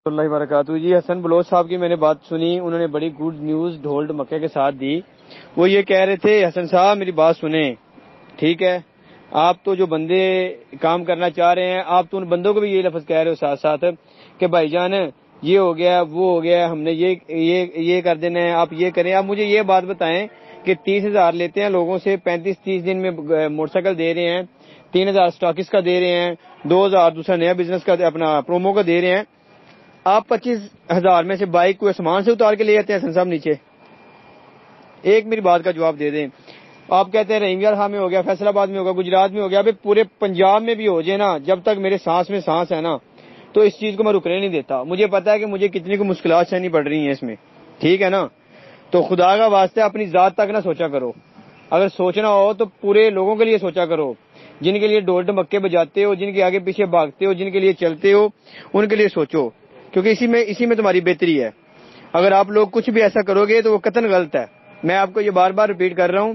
اللہ وبرکاتہ. جی حسن بلوچ صاحب کی میں نے بات سنی, انہوں نے بڑی گڈ نیوز ڈھول مکے کے ساتھ دی. وہ یہ کہہ رہے تھے, حسن صاحب میری بات سنیں, ٹھیک ہے, آپ تو جو بندے کام کرنا چاہ رہے ہیں, آپ تو ان بندوں کو بھی یہ لفظ کہہ رہے ہو ساتھ ساتھ کہ بھائی جان یہ ہو گیا وہ ہو گیا, ہم نے یہ کر دینا ہے, آپ یہ کریں. آپ مجھے یہ بات بتائیں کہ 30,000 لیتے ہیں لوگوں سے, 35-30 دن میں موٹر سائیکل دے رہے ہیں, 3,000 اسٹاکس کا دے رہے ہیں, 2,000 دوسرا نیا بزنس کا اپنا پرومو کا دے رہے ہیں, آپ 25,000 میں سے بائک کو آسمان سے اتار کے لے جاتے ہیں حسن صاحب نیچے. ایک میری بات کا جواب دے دیں. آپ کہتے ہیں رحیم یار میں ہو گیا, فیصل آباد میں ہوگا, گجرات میں ہو گیا, پورے پنجاب میں بھی ہو جائے نا, جب تک میرے سانس میں سانس ہے نا تو اس چیز کو میں رکنے نہیں دیتا. مجھے پتا ہے کہ مجھے کتنی کو مشکلات سہنی پڑ رہی ہیں اس میں, ٹھیک ہے نا. تو خدا کا واسطہ اپنی ذات تک نہ سوچا کرو, اگر سوچنا ہو تو پورے لوگوں کے لیے سوچا کرو, جن کے لیے ڈھول ڈمکے بجاتے ہو, جن کے آگے پیچھے بھاگتے ہو, جن کے لیے چلتے ہو, ان کے لیے سوچو, کیونکہ اسی میں تمہاری بہتری ہے. اگر آپ لوگ کچھ بھی ایسا کرو گے تو وہ قطعاً غلط ہے. میں آپ کو یہ بار بار ریپیٹ کر رہا ہوں